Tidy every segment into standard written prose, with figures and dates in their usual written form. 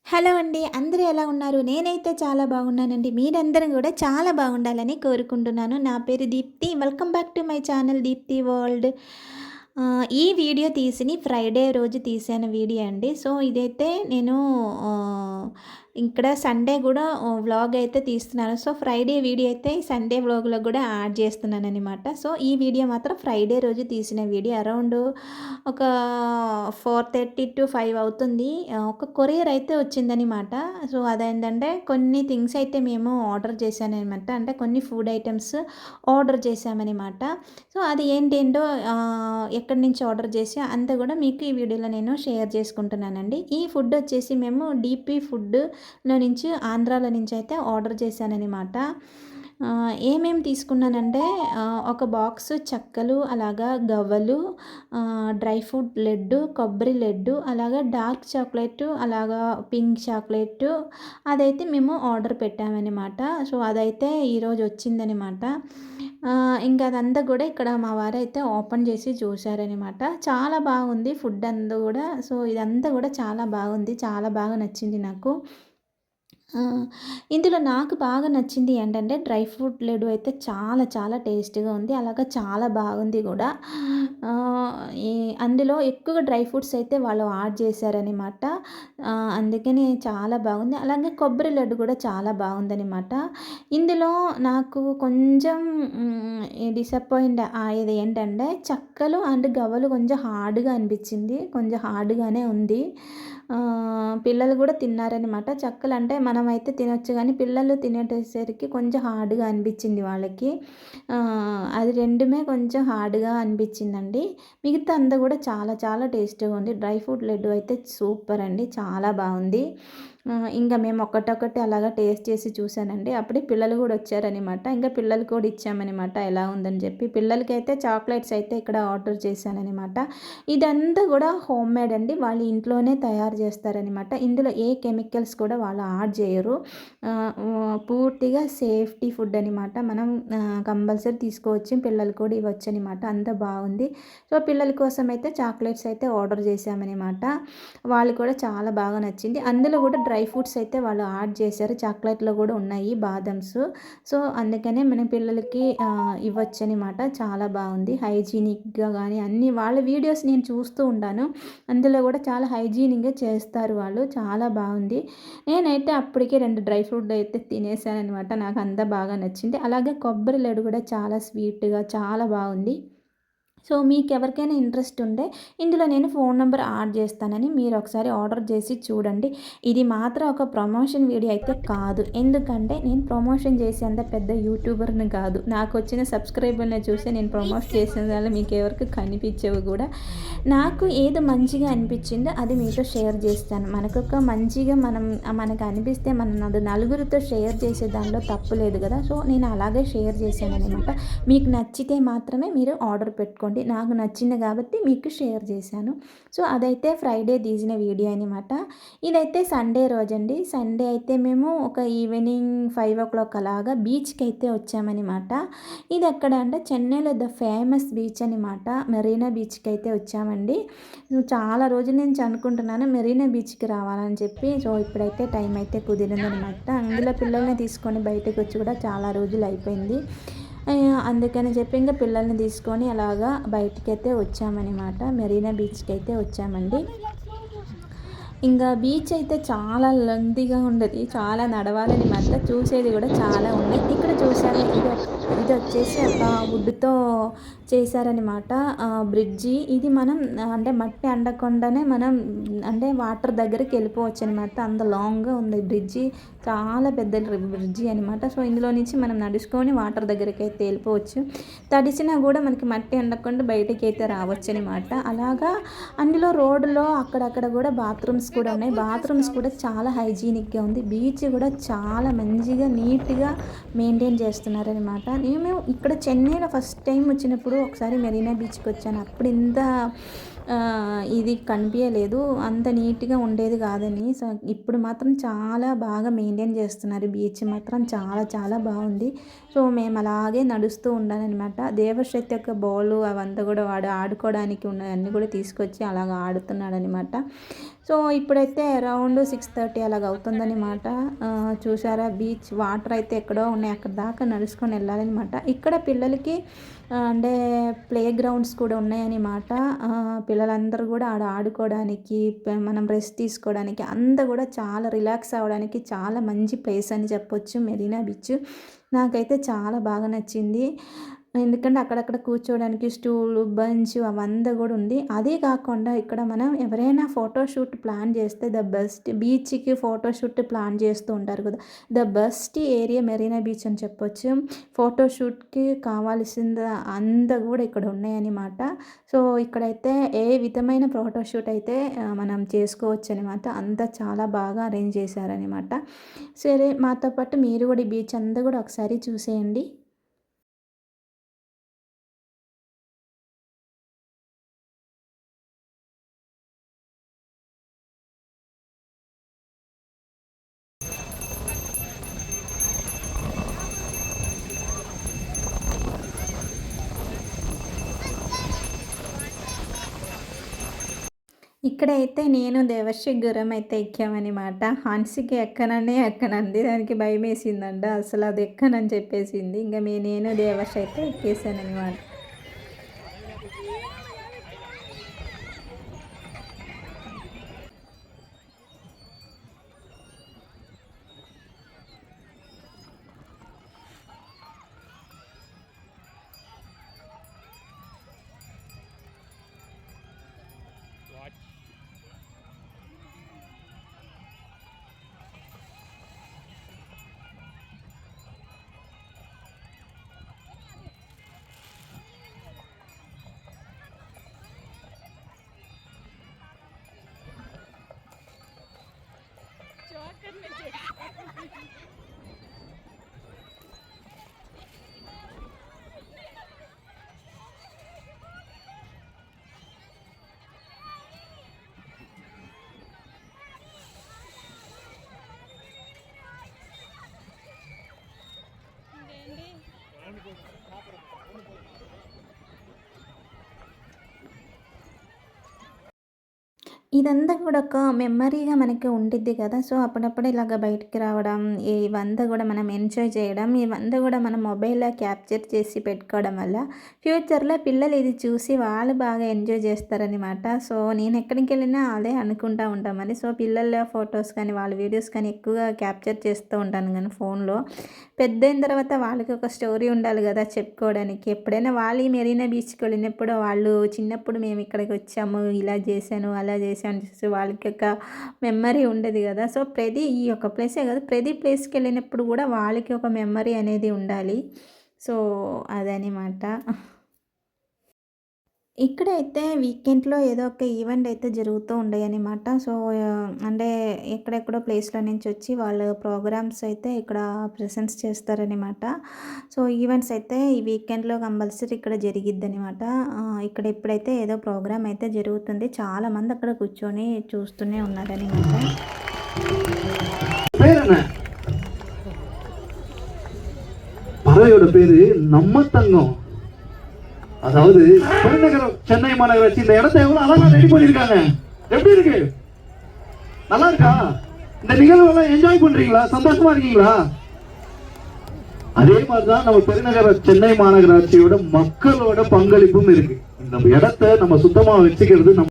Hello అండి. అందరూ ఎలా ఉన్నారు? నేనైతే చాలా బాగున్నానండి. మీరందరూ గూడా చాలా బాగుండాలని కోరుకుంటున్నాను. నా పేరు Deepti. Welcome back to my channel Deepti world. ఈ వీడియో ఫ్రైడే రోజు తీసిన వీడియో అండి. సో, ఇదైతే నేను ఆహ్, ఇక్కడ సండే గూడా వ్లాగ్ అయితే తీస్తున్నాను. సో, ఫ్రైడే వీడియో అయితే సండే వ్లాగ్‌లో గూడా యాడ్ చేస్తున్నాననమాట. సో, ఈ వీడియో మాత్రం ఫ్రైడే రోజు తీసిన వీడియో. అరౌండ్ ఒక 4:30-5 అవుతుంది. ఒక కొరియర్ అయితే వచ్చిందనమాట. సో, అదేంటంటే కొన్ని థింగ్స్ అయితే మేము ఆర్డర్ చేశాననమాట. అంటే కొన్ని ఫుడ్ ఐటెమ్స్ ఆర్డర్ చేశామనమాట. సో, అది ఏంటేంటో ఎక్కడి నుంచి ఆర్డర్ చేసి అంతా కూడా మీకు ఈ వీడియోలో నేను షేర్ చేసుకుంటున్నానండి. ఈ ఫుడ్ వచ్చేసి మేము డీపీ ఫుడ్‌లో నుంచి ఆంధ్రాలో నుంచి అయితే ఆర్డర్ చేశాననమాట. ఏమేమి తీసుకున్నానంటే ఒక బాక్సు చెక్కలు, అలాగా గవ్వలు, డ్రై ఫ్రూట్ లడ్డు, కొబ్బరి లడ్డు, అలాగా డార్క్ చాక్లెట్, అలాగా పింక్ చాక్లెట్ అదైతే మేము ఆర్డర్ పెట్టామనమాట. సో, అదైతే ఈరోజు వచ్చిందనమాట. ఇంకా అదంతా కూడా ఇక్కడ మా వారైతే ఓపెన్ చేసి చూసారనమాట. చాలా బాగుంది ఫుడ్ అంతా కూడా. సో, ఇదంతా కూడా చాలా బాగుంది. చాలా బాగా నచ్చింది నాకు. ఆ! ఇందులో నాకు బాగా నచ్చింది ఏంటంటే, డ్రై ఫ్రూట్ లడ్డు అయితే చాలా చాలా టేస్టీగా ఉంది. అలాగే చాలా బాగుంది గూడా. ఆహ్, ఈ అందులో ఎక్కువగా డ్రై ఫ్రూట్స్ అయితే వాళ్ళు యాడ్ చేశారనమాట. అందుకని చాలా బాగుంది. అలాగే కొబ్బరి లడ్డు కూడా చాలా బాగుందనమాట. ఇందులో నాకు కొంచెం డిసప్పాయింట్ అయ్యేది ఏంటంటే, చెక్కలు అండ్ గవ్వలు కొంచెం హార్డ్‌గా అనిపించింది. కొంచెం హార్డ్‌గానే ఉంది. పిల్లలు కూడా తిన్నారనమాట. చెక్కలంటే మనమైతే తినొచ్చు గానీ, పిల్లలు తినేటసరికి కొంచెం హార్డ్‌గా అనిపించింది వాళ్ళకి. అది రెండుమే కొంచెం హార్డ్‌గా అనిపించిందండి. మిగతా అంతా కూడా చాలా చాలా టేస్టీగా ఉంది. డ్రై ఫ్రూట్ లడ్డు అయితే సూపర్ అండి. చాలా బాగుంది. ఇంకా మేము ఒక్కటొక్కటి అలాగా టేస్ట్ చేసి చూసానండి. అప్పుడే పిల్లలు కూడా వచ్చారనమాట. ఇంకా పిల్లలకి కూడా ఇచ్చామనమాట ఎలా ఉందని చెప్పి. పిల్లలకైతే చాక్లెట్స్ అయితే ఇక్కడ ఆర్డర్ చేశాననమాట. ఇదంతా కూడా హోమ్‌మేడ్ అండి. వాళ్ళు ఇంట్లోనే తయారు చేస్తారనమాట. ఇందులో ఏ కెమికల్స్ కూడా వాళ్ళు యాడ్ చేయరు. పూర్తిగా సేఫ్టీ ఫుడ్ అనమాట. మనం కంపల్సరీ తీసుకోవచ్చు. పిల్లలు కూడా ఇవ్వచ్చనమాట. అంత బాగుంది. సో, పిల్లల కోసం అయితే చాక్లెట్స్ అయితే ఆర్డర్ చేశామనమాట. వాళ్ళు కూడా చాలా బాగా నచ్చింది. అందులో కూడా డ్రై ఫ్రూట్స్ అయితే వాళ్ళు యాడ్ చేశారు. చాక్లెట్‌లో కూడా ఉన్నాయి బాదమ్స్. సో, అందుకనే మన పిల్లలకి ఇవ్వచ్చనమాట. చాలా బాగుంది. హైజీనిక్‌గా గానీ అన్నీ వాళ్ళ వీడియోస్ నేను చూస్తూ ఉంటాను. అందులో కూడా చాలా హైజీనిక్‌గా చేస్తారు వాళ్ళు. చాలా బాగుంది. నేనైతే అప్పటికే 2 డ్రై ఫ్రూట్ అయితే తినేసాననమాట. నాకు అంతా బాగా నచ్చింది. అలాగే కొబ్బరి లడ్డు కూడా చాలా స్వీట్‌గా చాలా బాగుంది. సో, మీకెవరికైనా ఇంట్రెస్ట్ ఉంటే ఇందులో నేను ఫోన్ నంబర్ యాడ్ చేస్తానని మీరు ఒకసారి ఆర్డర్ చేసి చూడండి. ఇది మాత్రం ఒక ప్రమోషన్ వీడియో అయితే కాదు. ఎందుకంటే నేను ప్రమోషన్ చేసేంత పెద్ద యూట్యూబర్‌ని కాదు. నాకొచ్చిన సబ్స్క్రైబర్‌లని చూసి నేను ప్రమోట్ చేసేదాన్ని మీకెవరికి కనిపించవు కూడా. నాకు ఏది మంచిగా అనిపించిందో అది మీతో షేర్ చేస్తాను. మనకొక మంచిగా మనకు అనిపిస్తే మనం అది నలుగురితో షేర్ చేసే దానిలో తప్పు లేదు కదా! సో, నేను అలాగే షేర్ చేశాననమాట. మీకు నచ్చితే మాత్రమే మీరు ఆర్డర్ పెట్టుకోండి. నాకు నచ్చింది కాబట్టి మీకు షేర్ చేశాను. సో, అదైతే ఫ్రైడే తీసిన వీడియో అనమాట. ఇదైతే సండే రోజండి. సండే అయితే మేము ఒక ఈవినింగ్ 5:00 అలాగా బీచ్‌కైతే వచ్చామనమాట. ఇది ఎక్కడ అంటే చెన్నైలో ఫేమస్ బీచ్ అనమాట. మెరీనా బీచ్‌కైతే వచ్చామండి. చాలా రోజుల నుంచి అనుకుంటున్నాను మెరీనా బీచ్‌కి రావాలని చెప్పి. సో, ఇప్పుడైతే టైం అయితే కుదిరిందనమాట. అందులో పిల్లల్ని తీసుకొని బయటకొచ్చి కూడా చాలా రోజులు అయిపోయింది. అందుకని చెప్పి ఇంక పిల్లల్ని తీసుకొని అలాగా బయటికైతే వచ్చామనమాట. మెరీనా బీచ్‌కైతే వచ్చామండి. ఇంకా బీచ్ అయితే చాలా లెంతీగా ఉండది. చాలా నడవాలనమాట. చూసేది కూడా చాలా ఉన్నాయి. ఇక్కడ చూసారా ఇదొచ్చేసి ఒక వుడ్‌తో చేశారనమాట. బ్రిడ్జి. ఇది మనం అంటే మట్టి అండకుండానే మనం అంటే వాటర్ దగ్గరికెళ్ళిపోవచ్చనమాట. అంత లాంగ్‌గా ఉంది బ్రిడ్జి. చాలా పెద్ద బ్రిడ్జి అనమాట. సో, ఇందులో నుంచి మనం నడుచుకొని వాటర్ దగ్గరికైతే వెళ్ళిపోవచ్చు. తడిసినా కూడా మనకి మట్టి అండకుండా బయటికైతే రావచ్చనమాట. అలాగా అందులో రోడ్డులో అక్కడక్కడ కూడా బాత్రూమ్స్ కూడా ఉన్నాయి. బాత్రూమ్స్ కూడా చాలా హైజీనిక్‌గా ఉంది. బీచ్ కూడా చాలా మంచిగా నీట్‌గా మెయింటైన్ చేస్తున్నారనమాట. నేను ఇక్కడ చెన్నైలో ఫస్ట్ టైం వచ్చినప్పుడు ఒకసారి మెరీనా బీచ్‌కి వచ్చాను. అప్పుడు ఇంత ఇది కనిపియలేదు. అంత నీట్‌గా ఉండేది కాదని. సో, ఇప్పుడు మాత్రం చాలా బాగా మెయింటైన్ చేస్తున్నారు. బీచ్ మాత్రం చాలా చాలా బాగుంది. సో, మేము అలాగే నడుస్తూ ఉండాలనమాట. దేవశ్రీ యొక్క బాలు అవంతా కూడా వాడు ఆడుకోవడానికి ఉన్నవన్నీ కూడా తీసుకొచ్చి అలాగ ఆడుతున్నాడనమాట. సో, ఇప్పుడైతే అరౌండ్ 6:30 అలాగ అవుతుందనమాట. చూసారా బీచ్ వాటర్ అయితే ఎక్కడో ఉన్నాయి. అక్కడి దాకా నడుచుకొని వెళ్ళాలనమాట. ఇక్కడ పిల్లలకి అంటే ప్లే గ్రౌండ్స్ కూడా ఉన్నాయన్నమాట. పిల్లలందరూ కూడా ఆడ ఆడుకోవడానికి, మనం రెస్ట్ తీసుకోవడానికి అంతా కూడా చాలా రిలాక్స్ అవ్వడానికి చాలా మంచి ప్లేస్ అని చెప్పొచ్చు మెరీనా బీచ్. నాకైతే చాలా బాగా నచ్చింది. ఎందుకంటే అక్కడక్కడ కూర్చోవడానికి స్టూలు, బెంచ్ అవంతా కూడా ఉంది. అదే కాకుండా ఇక్కడ మనం ఎవరైనా ఫోటోషూట్ ప్లాన్ చేస్తే ద బెస్ట్ బీచ్‌కి ఫోటోషూట్ ప్లాన్ చేస్తూ ఉంటారు కదా! The best area Marina beach అని చెప్పొచ్చు. ఫోటోషూట్‌కి కావాల్సింది అంతా కూడా ఇక్కడ ఉన్నాయన్నమాట. సో, ఇక్కడైతే ఏ విధమైన ఫోటోషూట్ అయితే మనం చేసుకోవచ్చనమాట. అంతా చాలా బాగా అరేంజ్ చేశారనమాట. సరే మాతో పాటు మీరు కూడా ఈ బీచ్ అంతా కూడా ఒకసారి చూసేయండి. ఇక్కడైతే నేను దేవర్షి గుర్రం అయితే ఎక్కామనమాట. హన్సిక ఎక్కననే ఎక్కనంది. దానికి భయమేసిందంట. అసలు అది ఎక్కనని చెప్పేసింది. ఇంక నేను దేవర్షి అయితే ఎక్కేసాననమాట. ఇదంతా కూడా ఒక మెమరీగా మనకి ఉండిద్ది కదా! సో, అప్పుడప్పుడు ఇలాగ బయటికి రావడం, ఇవంతా కూడా మనం ఎంజాయ్ చేయడం, ఇవంతా కూడా మనం మొబైల్‌లో క్యాప్చర్ చేసి పెట్టుకోవడం వల్ల ఫ్యూచర్‌లో పిల్లలు ఇది చూసి వాళ్ళు బాగా ఎంజాయ్ చేస్తారనమాట. సో, నేనెక్కడికెళ్ళినా అదే అనుకుంటా ఉంటామని. సో, పిల్లల ఫొటోస్ కానీ, వాళ్ళ వీడియోస్ కానీ ఎక్కువగా క్యాప్చర్ చేస్తూ ఉంటాను గానీ ఫోన్‌లో. పెద్దయిన తర్వాత వాళ్ళకి ఒక స్టోరీ ఉండాలి గదా! చెప్పుకోవడానికి. ఎప్పుడైనా వాళ్ళు ఈ మెరీనా బీచ్‌కి వెళ్ళినప్పుడు వాళ్ళు చిన్నప్పుడు మేము ఇక్కడికి వచ్చాము, ఇలా చేశాను, అలా చేశాను చూసి వాళ్ళకి ఒక మెమరీ ఉండేది గదా! సో, ఈ యొక్క ప్లేసే కాదు ప్రతి ప్లేస్‌కెళ్ళినప్పుడు గూడా వాళ్ళకి ఒక మెమరీ అనేది ఉండాలి. సో, అదనమాట. ఇక్కడైతే వీకెండ్‌లో ఏదో ఒక ఈవెంట్ అయితే జరుగుతూ ఉండేయనమాట. సో, అంటే ఎక్కడెక్కడో ప్లేస్‌లో నుంచి వచ్చి వాళ్ళు ప్రోగ్రామ్స్ అయితే ఇక్కడ ప్రెజెంట్స్ చేస్తారనమాట. సో, ఈవెంట్స్ అయితే ఈ వీకెండ్‌లో కంపల్సరీ ఇక్కడ జరిగిద్దనమాట. ఇక్కడ ఇప్పుడైతే ఏదో ప్రోగ్రామ్ అయితే జరుగుతుంది. చాలామంది అక్కడ కూర్చొని చూస్తూనే ఉన్నారనమాట. பறவையோட பேரு நம்மத்தங்கம். அதாவது பெருநகரம் சென்னை மாநகராட்சி இந்த இடத்தை எவ்வளவு அழகா ரெடி பண்ணிருக்காங்க. எப்படி இருக்கு? நல்லா இருக்கா? இந்த நிகழ்வு எல்லாம் என்ஜாய் பண்றீங்களா? சந்தோஷமா இருக்கீங்களா? அதே மாதிரிதான் நம்ம பெருநகர சென்னை மாநகராட்சியோட மக்களோட பங்களிப்பும் இருக்கு. இந்த இடத்தை நம்ம சுத்தமா வச்சுக்கிறது நம்ம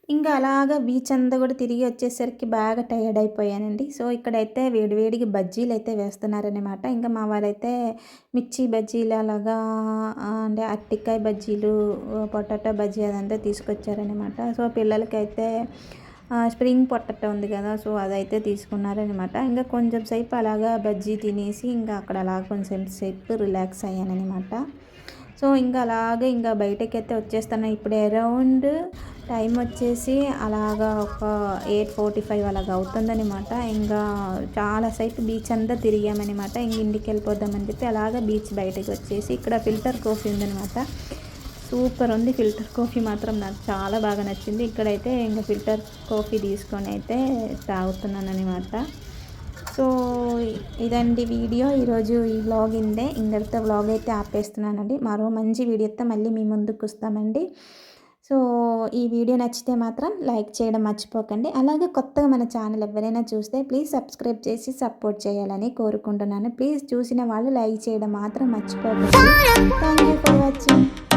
ఇంకా అలాగా బీచ్ అంతా కూడా తిరిగి వచ్చేసరికి బాగా టయర్డ్ అయిపోయానండి. సో, ఇక్కడైతే వేడివేడిగా బజ్జీలైతే వేస్తున్నారనమాట. ఇంకా మా వారైతే మిర్చి బజ్జీలు అలాగా అంటే అరటికాయ బజ్జీలు, పొటాటో బజ్జీ అదంతా తీసుకొచ్చారనమాట. సో, పిల్లలకైతే స్ప్రింగ్ పొటాటో ఉంది కదా! సో, అదైతే తీసుకున్నారనమాట. ఇంకా కొంచెం సేపు అలాగా బజ్జీ తినేసి ఇంకా అక్కడ అలా కొంచెం సేపు రిలాక్స్ అయ్యాననమాట. సో, ఇంకా అలాగే ఇంకా బయటకైతే వచ్చేస్తాను. ఇప్పుడు అరౌండ్ టైం వచ్చేసి అలాగా ఒక 8:45 అలాగ అవుతుందనమాట. ఇంకా చాలాసేపు బీచ్ అంతా తిరిగామనమాట. ఇంక ఇంటికెళ్ళిపోదామని చెప్పి అలాగా బీచ్ బయటకి వచ్చేసి ఇక్కడ ఫిల్టర్ కాఫీ ఉందనమాట. సూపర్ ఉంది. ఫిల్టర్ కాఫీ మాత్రం నాకు చాలా బాగా నచ్చింది. ఇక్కడైతే ఇంక ఫిల్టర్ కాఫీ తీసుకొని అయితే తాగుతున్నాననమాట. సో, ఇదండి వీడియో. ఈరోజు ఈ వ్లాగ్ ఇంతే. ఇంతటితో వ్లాగ్ అయితే ఆపేస్తున్నానండి. మరో మంచి వీడియోతో మళ్ళీ మీ ముందుకు వస్తామండి. సో, ఈ వీడియో నచ్చితే మాత్రం లైక్ చేయడం మర్చిపోకండి. అలాగే కొత్తగా మన ఛానల్ ఎవరైనా చూస్తే ప్లీజ్ సబ్స్క్రైబ్ చేసి సపోర్ట్ చేయాలని కోరుకుంటున్నాను. ప్లీజ్ చూసిన వాళ్ళు లైక్ చేయడం మాత్రం మర్చిపోకండి. Thank you for watching.